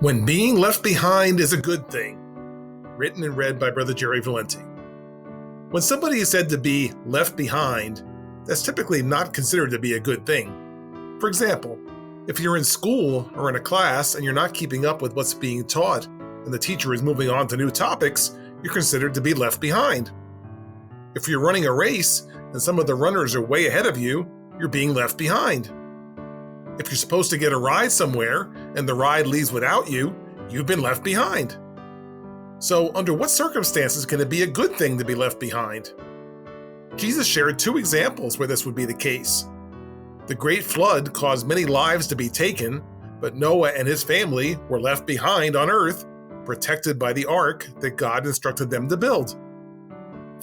When Being Left Behind is a Good Thing, written and read by Brother Jerry Valenti. When somebody is said to be left behind, that's typically not considered to be a good thing. For example, if you're in school or in a class and you're not keeping up with what's being taught and the teacher is moving on to new topics, you're considered to be left behind. If you're running a race and some of the runners are way ahead of you, you're being left behind. If you're supposed to get a ride somewhere and the ride leaves without you, you've been left behind. So, under what circumstances can it be a good thing to be left behind? Jesus shared two examples where this would be the case. The great flood caused many lives to be taken, but Noah and his family were left behind on earth, protected by the ark that God instructed them to build.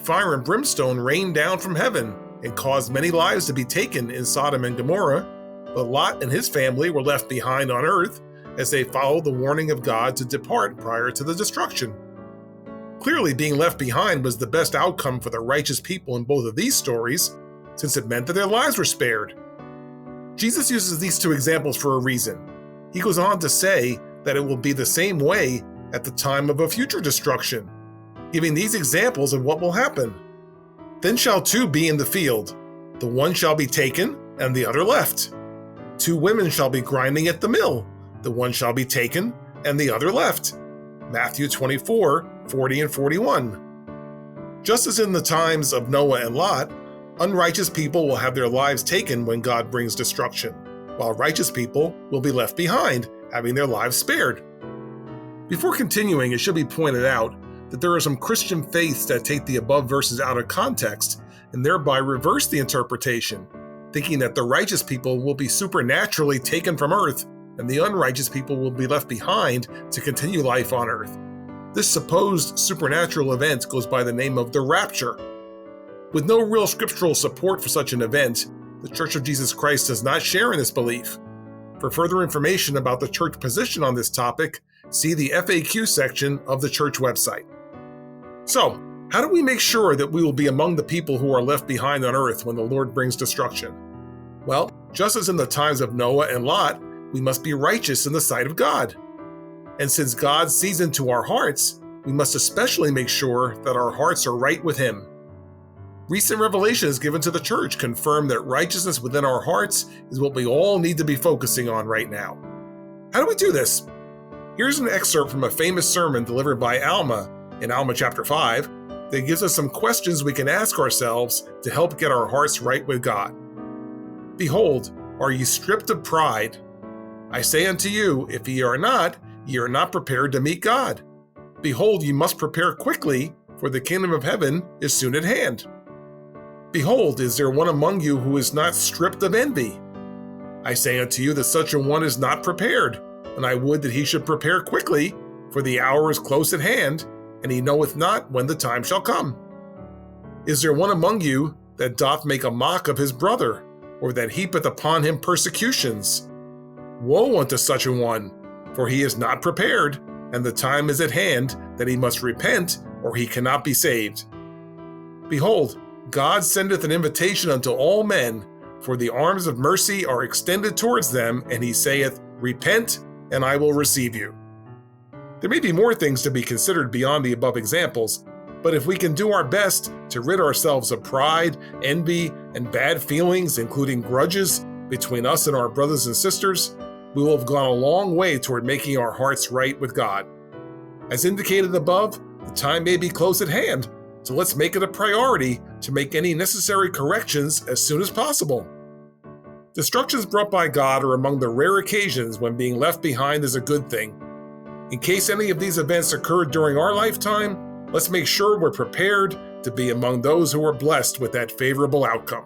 Fire and brimstone rained down from heaven and caused many lives to be taken in Sodom and Gomorrah, but Lot and his family were left behind on earth as they followed the warning of God to depart prior to the destruction. Clearly, being left behind was the best outcome for the righteous people in both of these stories, since it meant that their lives were spared. Jesus uses these two examples for a reason. He goes on to say that it will be the same way at the time of a future destruction, giving these examples of what will happen. Then shall two be in the field, the one shall be taken and the other left. Two women shall be grinding at the mill, the one shall be taken and the other left. Matthew 24:40 and 41. Just as in the times of Noah and Lot, unrighteous people will have their lives taken when God brings destruction, while righteous people will be left behind, having their lives spared. Before continuing, it should be pointed out that there are some Christian faiths that take the above verses out of context and thereby reverse the interpretation, thinking that the righteous people will be supernaturally taken from earth and the unrighteous people will be left behind to continue life on earth. This supposed supernatural event goes by the name of the rapture. With no real scriptural support for such an event, the Church of Jesus Christ does not share in this belief. For further information about the church position on this topic, see the FAQ section of the church website. So, how do we make sure that we will be among the people who are left behind on earth when the Lord brings destruction? Well, just as in the times of Noah and Lot, we must be righteous in the sight of God. And since God sees into our hearts, we must especially make sure that our hearts are right with Him. Recent revelations given to the church confirm that righteousness within our hearts is what we all need to be focusing on right now. How do we do this? Here's an excerpt from a famous sermon delivered by Alma in Alma chapter 5 that gives us some questions we can ask ourselves to help get our hearts right with God. Behold, are ye stripped of pride? I say unto you, if ye are not prepared to meet God. Behold, ye must prepare quickly, for the kingdom of heaven is soon at hand. Behold, is there one among you who is not stripped of envy? I say unto you that such a one is not prepared, and I would that he should prepare quickly, for the hour is close at hand, and he knoweth not when the time shall come. Is there one among you that doth make a mock of his brother, or that heapeth upon him persecutions? Woe unto such a one, for he is not prepared, and the time is at hand that he must repent, or he cannot be saved. Behold, God sendeth an invitation unto all men, for the arms of mercy are extended towards them, and he saith, Repent, and I will receive you. There may be more things to be considered beyond the above examples, but if we can do our best to rid ourselves of pride, envy, and bad feelings, including grudges, between us and our brothers and sisters, we will have gone a long way toward making our hearts right with God. As indicated above, the time may be close at hand, so let's make it a priority to make any necessary corrections as soon as possible. Destructions brought by God are among the rare occasions when being left behind is a good thing. In case any of these events occurred during our lifetime, let's make sure we're prepared to be among those who are blessed with that favorable outcome.